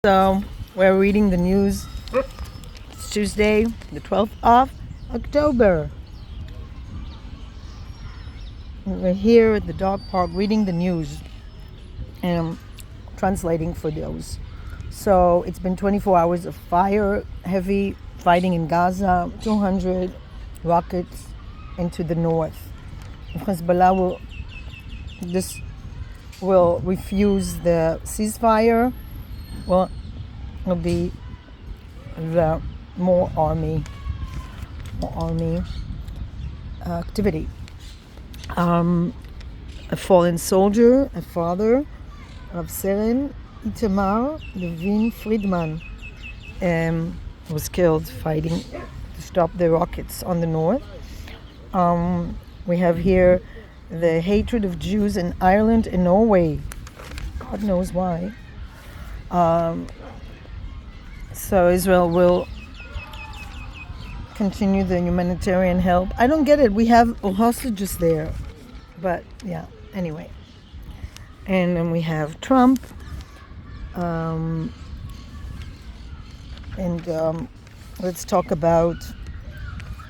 So we're reading the news. It's Tuesday, the 12th of October. We're here at the dog park reading the news and translating for those. So it's been 24 hours of heavy fighting in Gaza, 200 rockets into the north. If Hezbollah will refuse the ceasefire, well, it'll be the more army activity. A fallen soldier, a father of Seren Itamar Levin Friedman, was killed fighting to stop the rockets on the north. We have here the hatred of Jews in Ireland and Norway. God knows why. So Israel will continue the humanitarian help. I don't get it. We have hostages there. But yeah, anyway. And then we have Trump. Let's talk about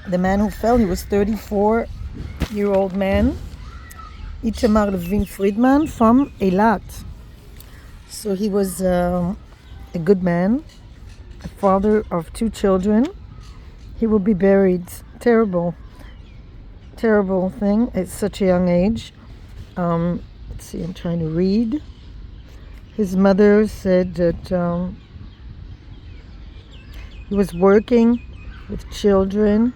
the man who fell. He was 34-year-old man, Itamar Levin Friedman from Eilat. So he was a good man, a father of 2 children. He will be buried. Terrible thing at such a young age. Let's see, I'm trying to read. His mother said that he was working with children.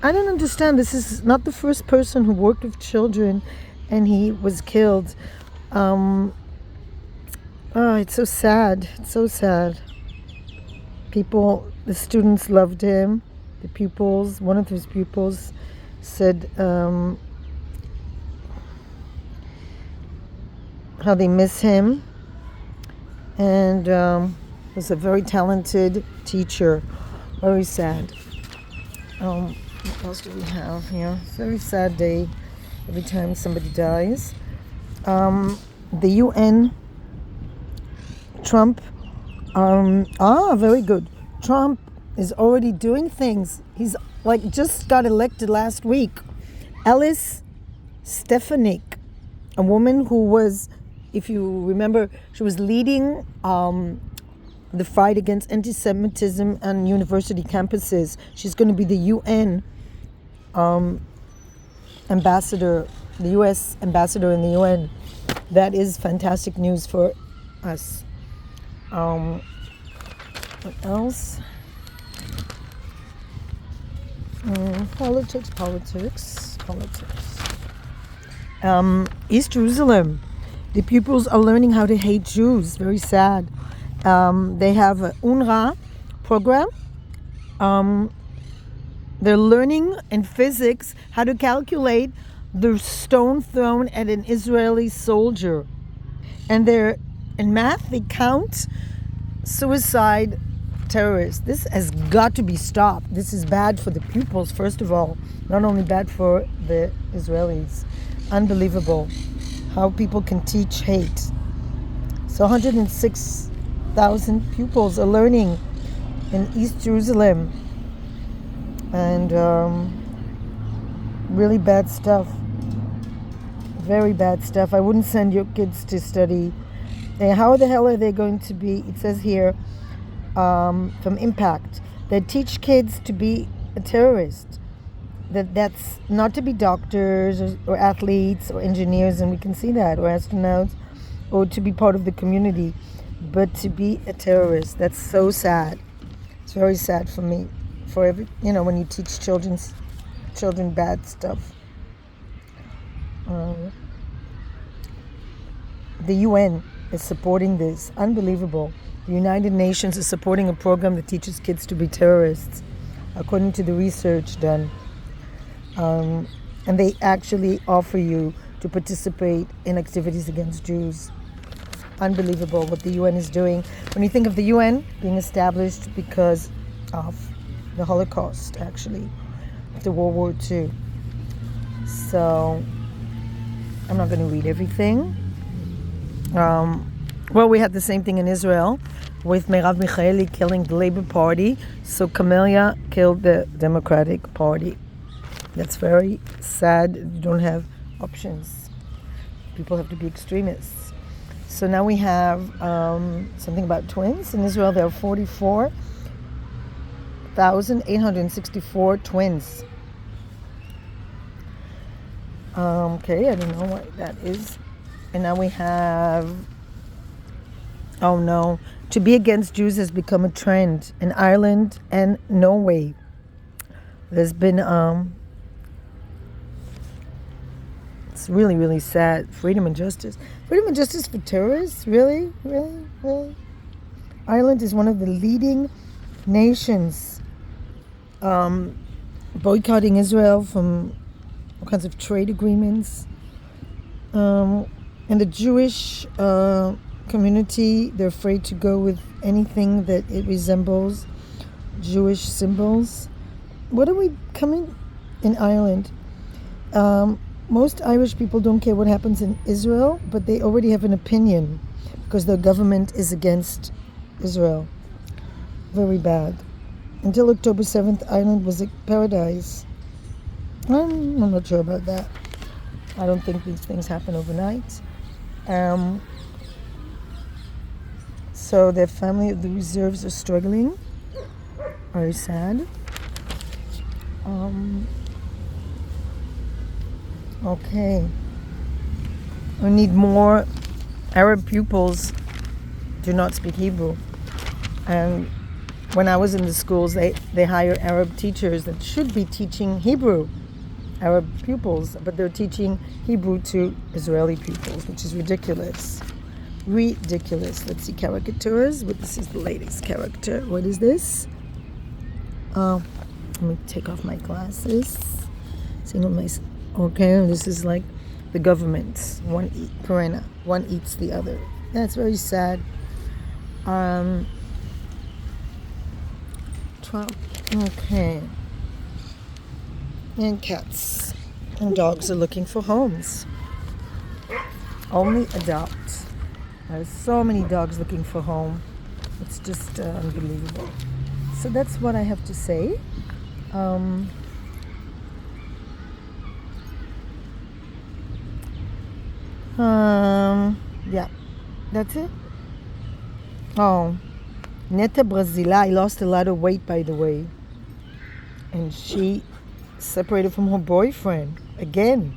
I don't understand. This is not the first person who worked with children and he was killed. It's so sad. It's so sad. The students loved him. The pupils, one of his pupils said how they miss him. And was a very talented teacher. Very sad. What else do we have here? Very sad day every time somebody dies. The UN, Trump, very good. Trump is already doing things. He's just got elected last week. Alice Stefanik, a woman who was, if you remember, she was leading the fight against anti-Semitism on university campuses. She's going to be the UN ambassador, the US ambassador in the UN. That is fantastic news for us. What else? Politics. East Jerusalem. The pupils are learning how to hate Jews. Very sad. They have an UNRWA program. They're learning in physics how to calculate the stone thrown at an Israeli soldier. And in math, they count suicide terrorists. This has got to be stopped. This is bad for the pupils, first of all. Not only bad for the Israelis. Unbelievable how people can teach hate. So 106,000 pupils are learning in East Jerusalem. And really bad stuff. Very bad stuff. I wouldn't send your kids to study. And how the hell are they going to be? It says here from Impact that teach kids to be a terrorist. That's not to be doctors or athletes or engineers, and we can see that, or astronauts, or to be part of the community, but to be a terrorist. That's so sad. It's very sad for me. For when you teach children bad stuff. The UN is supporting this. Unbelievable. The United Nations is supporting a program that teaches kids to be terrorists, according to the research done. And they actually offer you to participate in activities against Jews. Unbelievable what the UN is doing. When you think of the UN being established because of the Holocaust, actually, after World War II. So, I'm not going to read everything. Well, we had the same thing in Israel with Merav Michaeli killing the Labour Party. So Camellia killed the Democratic Party. That's very sad. You don't have options. People have to be extremists. So now we have something about twins. In Israel, there are 44,864 twins. Okay, I don't know what that is. And now we have, oh no, to be against Jews has become a trend in Ireland and Norway. There's been, it's really, really sad. Freedom and justice. Freedom and justice for terrorists? Really? Really? Really? Ireland is one of the leading nations boycotting Israel from all kinds of trade agreements. And the Jewish community, they're afraid to go with anything that it resembles Jewish symbols. What are we coming in Ireland? Most Irish people don't care what happens in Israel, but they already have an opinion because their government is against Israel. Very bad. Until October 7th, Ireland was a paradise. I'm not sure about that. I don't think these things happen overnight. So their family of the reserves are struggling. Very sad. Okay. We need more Arab pupils do not speak Hebrew. And when I was in the schools, they hire Arab teachers that should be teaching Hebrew, Arab pupils, but they're teaching Hebrew to Israeli pupils, which is ridiculous. Ridiculous. Let's see caricatures. This is the latest character. What is this? Let me take off my glasses. Okay, this is like the government. One eats the other. That's very sad. Okay. And cats and dogs are looking for homes. Only adopt. There's so many dogs looking for home. It's just unbelievable. So that's what I have to say. Yeah, that's it. Oh, Netta Brasila lost a lot of weight, by the way. And she separated from her boyfriend again.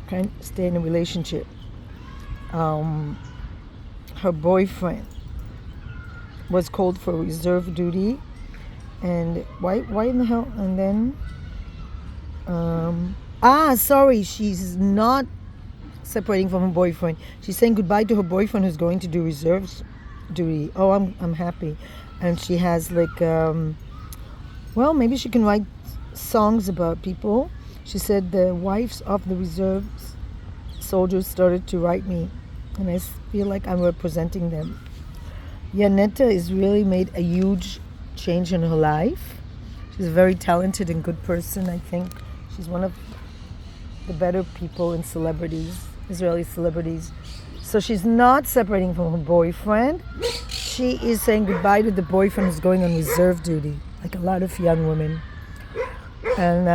Can't stay in a relationship. Her boyfriend was called for reserve duty, and why in the hell? And then sorry, she's not separating from her boyfriend. She's saying goodbye to her boyfriend who's going to do reserves duty. Oh, I'm happy. And she has like well, maybe she can write songs about people. She said the wives of the reserves soldiers started to write me, and I feel like I'm representing them. Netta has really made a huge change in her life. She's a very talented and good person. I think she's one of the better people in celebrities, Israeli celebrities. So she's not separating from her boyfriend. She is saying goodbye to the boyfriend who's going on reserve duty, like a lot of young women. And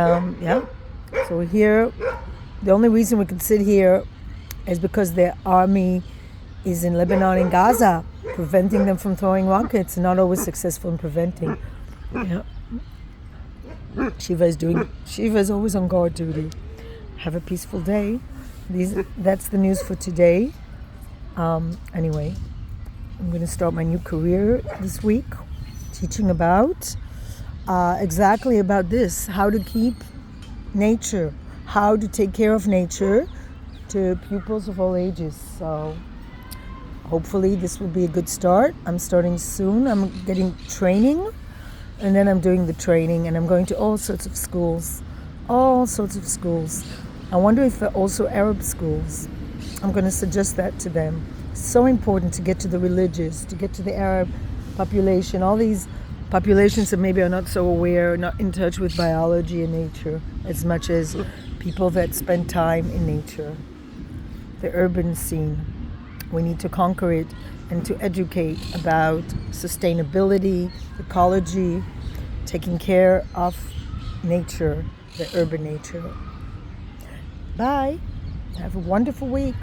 so here, the only reason we can sit here is because their army is in Lebanon and Gaza, preventing them from throwing rockets, and not always successful in preventing. Yeah. Shiva is always on guard duty. Have a peaceful day. That's the news for today. Anyway, I'm going to start my new career this week, teaching about exactly about this, how to keep nature, how to take care of nature to pupils of all ages. So hopefully this will be a good start. I'm starting soon. I'm getting training, and then I'm doing the training, and I'm going to all sorts of schools. I wonder if there are also Arab schools. I'm going to suggest that to them. It's so important to get to the religious, to get to the Arab population. All these populations that maybe are not so aware, not in touch with biology and nature as much as people that spend time in nature, the urban scene. We need to conquer it and to educate about sustainability, ecology, taking care of nature, the urban nature. Bye. Have a wonderful week.